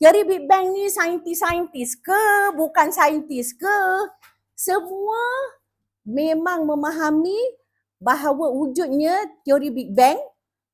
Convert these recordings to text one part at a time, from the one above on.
teori Big Bang ni saintis-saintis ke, bukan saintis ke, semua memang memahami bahawa wujudnya teori Big Bang,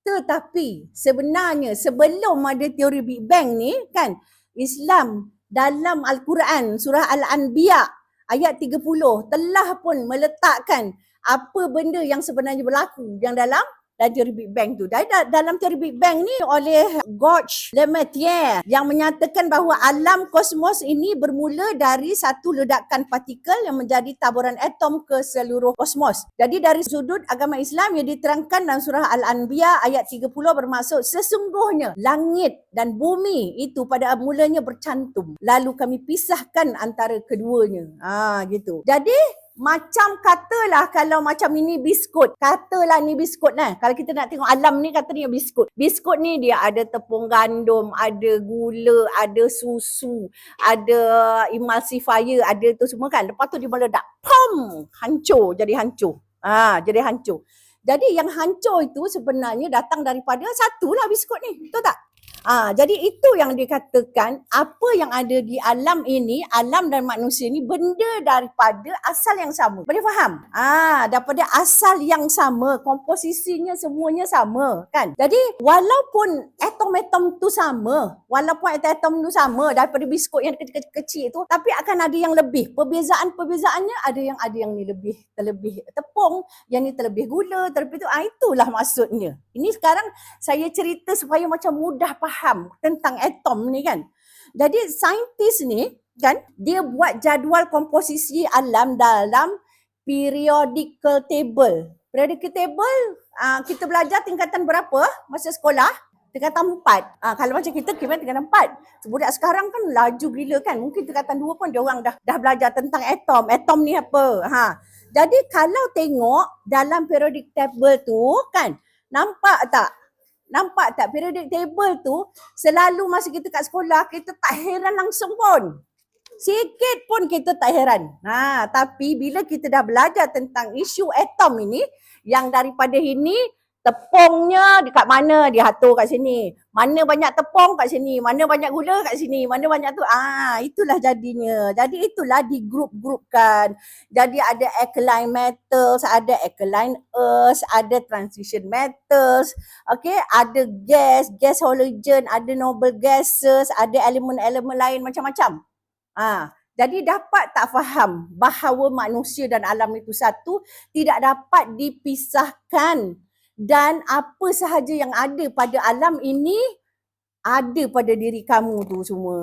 tetapi sebenarnya sebelum ada teori Big Bang ni kan, Islam dalam Al-Quran surah Al-Anbiya ayat 30 telah pun meletakkan apa benda yang sebenarnya berlaku yang dalam teori Big Bang tu. Dalam teori Big Bang ni oleh Gauch Lemaître yang menyatakan bahawa alam kosmos ini bermula dari satu ledakan partikel yang menjadi taburan atom ke seluruh kosmos. Jadi dari sudut agama Islam yang diterangkan dalam surah Al-Anbiya ayat 30 bermaksud sesungguhnya langit dan bumi itu pada mulanya bercantum. Lalu kami pisahkan antara keduanya. Gitu. Jadi macam katalah kalau macam ini biskut. Katalah ni biskut lah. Kalau kita nak tengok alam ni kata dia biskut. Biskut ni dia ada tepung gandum, ada gula, ada susu, ada emulsifier, ada tu semua kan. Lepas tu dia meledak. Pum! Hancur, jadi hancur. Jadi hancur. Jadi yang hancur itu sebenarnya datang daripada satulah biskut ni. Betul tak? Jadi itu yang dikatakan apa yang ada di alam ini, alam dan manusia ni benda daripada asal yang sama. Boleh faham? Daripada asal yang sama, komposisinya semuanya sama kan. Jadi walaupun atom-atom tu sama, walaupun atom tu sama daripada biskut yang kecil-kecil tu, tapi akan ada yang lebih. Perbezaan-perbezaannya ada yang ni lebih terlebih tepung, yang ni terlebih gula, terlebih tu. Itulah maksudnya. Ini sekarang saya cerita supaya macam mudah faham tentang atom ni kan. Jadi saintis ni kan, dia buat jadual komposisi alam dalam periodical table. Periodical table kita belajar tingkatan berapa masa sekolah? Tingkatan 4. Kalau macam kita tingkatan 4. Budak sekarang kan laju gila kan. Mungkin tingkatan 2 pun dia orang dah belajar tentang atom. Atom ni apa? Jadi kalau tengok dalam periodic table tu kan, nampak tak periodic table tu selalu masa kita kat sekolah kita tak heran langsung pun. Sikit pun kita tak heran. Tapi bila kita dah belajar tentang isu atom ini, yang daripada ini tepungnya dekat mana dia atur kat sini. Mana banyak tepung kat sini, mana banyak gula kat sini, mana banyak tu. Itulah jadinya. Jadi itulah digrup-grupkan. Jadi ada alkaline metals, ada alkaline earths, ada transition metals. Okay, ada gas halogen, ada noble gases, ada elemen-elemen lain macam-macam. Jadi dapat tak faham bahawa manusia dan alam itu satu, tidak dapat dipisahkan. Dan apa sahaja yang ada pada alam ini ada pada diri kamu tu semua.